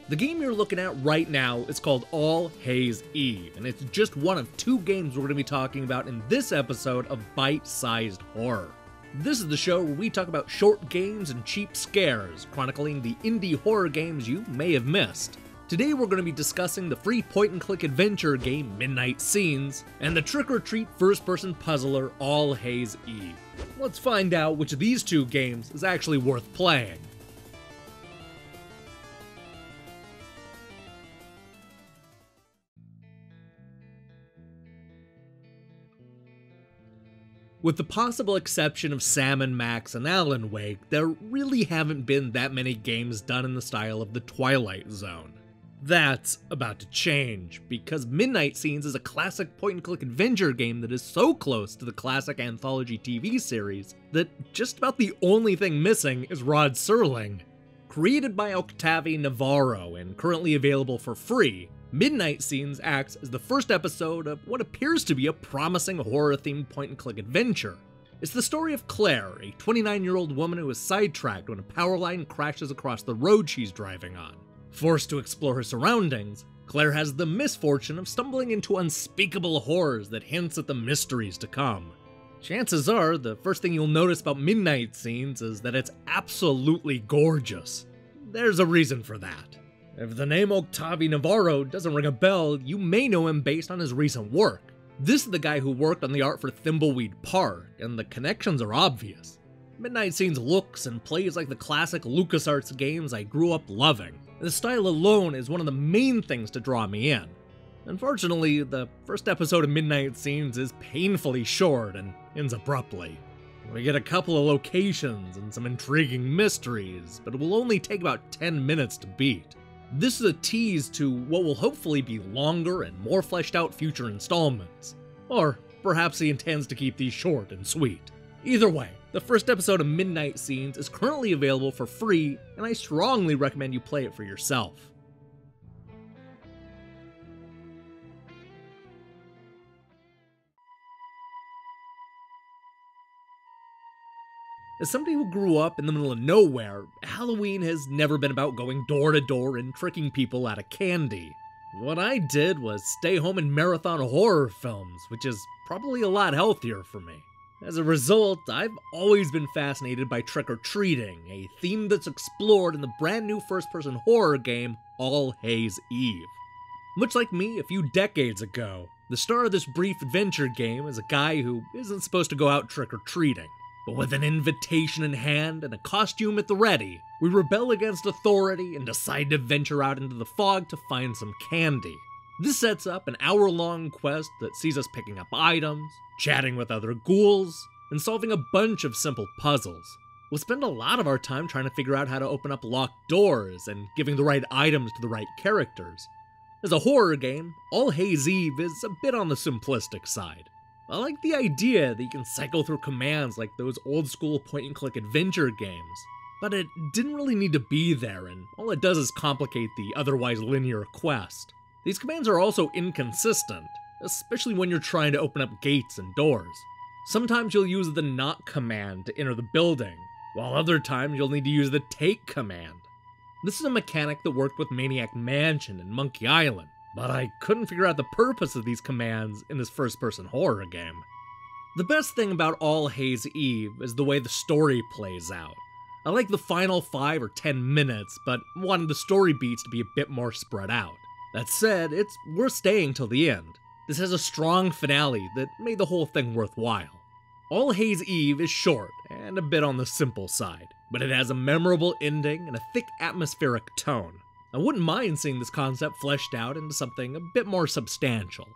The game you're looking at right now is called All Haze Eve, and it's just one of 2 games we're going to be talking about in this episode of Bite-Sized Horror. This is the show where we talk about short games and cheap scares, chronicling the indie horror games you may have missed. Today we're going to be discussing the free point-and-click adventure game Midnight Scenes, and the trick-or-treat first-person puzzler All Haze Eve. Let's find out which of these 2 games is actually worth playing. With the possible exception of Sam & Max and Alan Wake, there really haven't been that many games done in the style of the Twilight Zone. That's about to change, because Midnight Scenes is a classic point-and-click adventure game that is so close to the classic anthology TV series that just about the only thing missing is Rod Serling. Created by Octavi Navarro and currently available for free, Midnight Scenes acts as the first episode of what appears to be a promising horror-themed point-and-click adventure. It's the story of Claire, a 29-year-old woman who is sidetracked when a power line crashes across the road she's driving on. Forced to explore her surroundings, Claire has the misfortune of stumbling into unspeakable horrors that hints at the mysteries to come. Chances are, the first thing you'll notice about Midnight Scenes is that it's absolutely gorgeous. There's a reason for that. If the name Octavi Navarro doesn't ring a bell, you may know him based on his recent work. This is the guy who worked on the art for Thimbleweed Park, and the connections are obvious. Midnight Scenes looks and plays like the classic LucasArts games I grew up loving, and the style alone is one of the main things to draw me in. Unfortunately, the first episode of Midnight Scenes is painfully short and ends abruptly. We get a couple of locations and some intriguing mysteries, but it will only take about 10 minutes to beat. This is a tease to what will hopefully be longer and more fleshed out future installments. Or perhaps he intends to keep these short and sweet. Either way, the first episode of Midnight Scenes is currently available for free, and I strongly recommend you play it for yourself. As somebody who grew up in the middle of nowhere, Halloween has never been about going door to door and tricking people out of candy. What I did was stay home and marathon horror films, which is probably a lot healthier for me. As a result, I've always been fascinated by trick-or-treating, a theme that's explored in the brand new first-person horror game All Haze Eve. Much like me a few decades ago, the star of this brief adventure game is a guy who isn't supposed to go out trick-or-treating. But with an invitation in hand and a costume at the ready, we rebel against authority and decide to venture out into the fog to find some candy. This sets up an hour-long quest that sees us picking up items, chatting with other ghouls, and solving a bunch of simple puzzles. We'll spend a lot of our time trying to figure out how to open up locked doors and giving the right items to the right characters. As a horror game, All Haze Eve is a bit on the simplistic side. I like the idea that you can cycle through commands like those old-school point-and-click adventure games, but it didn't really need to be there, and all it does is complicate the otherwise linear quest. These commands are also inconsistent, especially when you're trying to open up gates and doors. Sometimes you'll use the knock command to enter the building, while other times you'll need to use the take command. This is a mechanic that worked with Maniac Mansion and Monkey Island, but I couldn't figure out the purpose of these commands in this first-person horror game. The best thing about All Haze Eve is the way the story plays out. I like the final 5 or 10 minutes, but wanted the story beats to be a bit more spread out. That said, it's worth staying till the end. This has a strong finale that made the whole thing worthwhile. All Haze Eve is short and a bit on the simple side, but it has a memorable ending and a thick atmospheric tone. I wouldn't mind seeing this concept fleshed out into something a bit more substantial.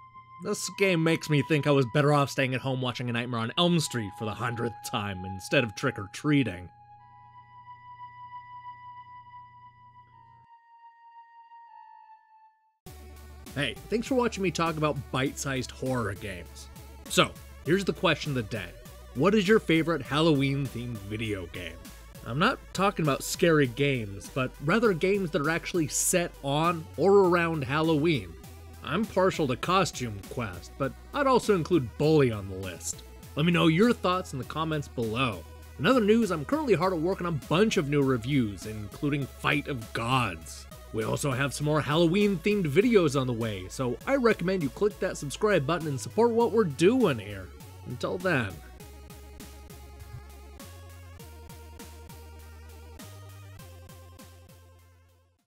This game makes me think I was better off staying at home watching A Nightmare on Elm Street for the 100th time instead of trick-or-treating. Hey, thanks for watching me talk about bite-sized horror games. So, here's the question of the day. What is your favorite Halloween-themed video game? I'm not talking about scary games, but rather games that are actually set on or around Halloween. I'm partial to Costume Quest, but I'd also include Bully on the list. Let me know your thoughts in the comments below. In other news, I'm currently hard at work on a bunch of new reviews, including Fight of Gods. We also have some more Halloween-themed videos on the way, so I recommend you click that subscribe button and support what we're doing here. Until then,